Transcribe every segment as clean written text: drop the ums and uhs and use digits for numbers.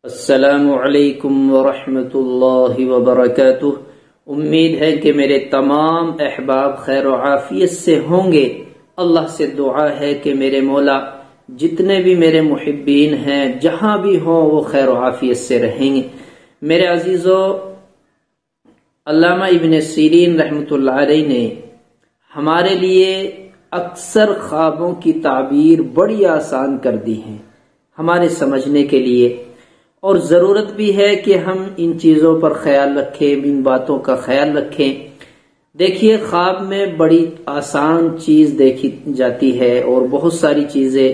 السلام علیکم ورحمۃ اللہ وبرکاتہ۔ امید ہے کہ میرے تمام احباب خیر و عافیت سے ہوں گے۔ اللہ سے دعا ہے کہ میرے مولا جتنے بھی میرے محبین ہیں جہاں بھی ہوں وہ خیر و عافیت سے رہیں گے۔ میرے عزیزو، علامہ ابن سیرین رحمۃ اللہ علیہ نے ہمارے لیے اکثر خوابوں کی تعبیر بڑی آسان کر دی ہے ہمارے سمجھنے کے لیے، اور ضرورت بھی ہے کہ ہم ان چیزوں پر خیال رکھیں، ان باتوں کا خیال رکھیں۔ دیکھیے، خواب میں بڑی آسان چیز دیکھی جاتی ہے اور بہت ساری چیزیں،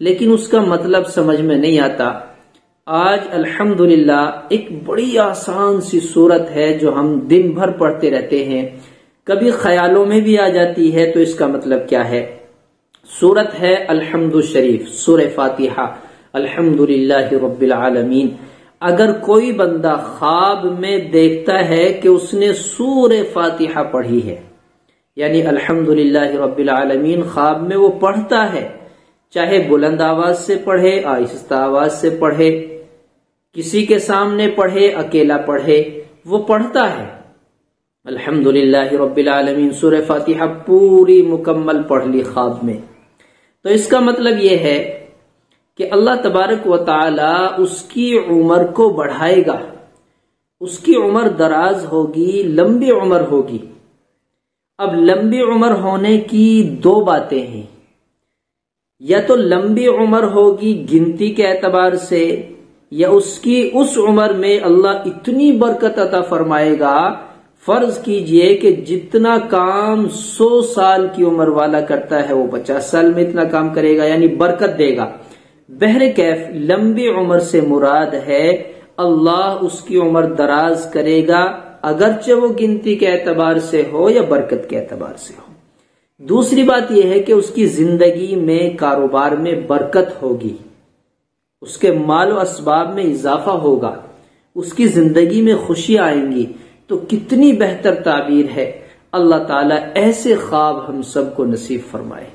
لیکن اس کا مطلب سمجھ میں نہیں آتا۔ آج الحمدللہ ایک بڑی آسان سی صورت ہے جو ہم دن بھر پڑھتے رہتے ہیں، کبھی خیالوں میں بھی آ جاتی ہے، تو اس کا مطلب کیا ہے؟ صورت ہے الحمد شریف، سورہ فاتحہ، الحمدللہ رب العالمین۔ اگر کوئی بندہ خواب میں دیکھتا ہے کہ اس نے سورہ فاتحہ پڑھی ہے، یعنی الحمدللہ رب العالمین خواب میں وہ پڑھتا ہے، چاہے بلند آواز سے پڑھے، آہستہ آواز سے پڑھے، کسی کے سامنے پڑھے، اکیلا پڑھے، وہ پڑھتا ہے الحمدللہ رب العالمین، سورہ فاتحہ پوری مکمل پڑھ لی خواب میں، تو اس کا مطلب یہ ہے کہ اللہ تبارک و تعالی اس کی عمر کو بڑھائے گا، اس کی عمر دراز ہوگی، لمبی عمر ہوگی۔ اب لمبی عمر ہونے کی دو باتیں ہیں، یا تو لمبی عمر ہوگی گنتی کے اعتبار سے، یا اس کی اس عمر میں اللہ اتنی برکت عطا فرمائے گا۔ فرض کیجئے کہ جتنا کام 100 سال کی عمر والا کرتا ہے وہ 50 سال میں اتنا کام کرے گا، یعنی برکت دے گا۔ بہرکیف لمبی عمر سے مراد ہے اللہ اس کی عمر دراز کرے گا، اگرچہ وہ گنتی کے اعتبار سے ہو یا برکت کے اعتبار سے ہو۔ دوسری بات یہ ہے کہ اس کی زندگی میں، کاروبار میں برکت ہوگی، اس کے مال و اسباب میں اضافہ ہوگا، اس کی زندگی میں خوشی آئیں گی۔ تو کتنی بہتر تعبیر ہے۔ اللہ تعالیٰ ایسے خواب ہم سب کو نصیب فرمائے۔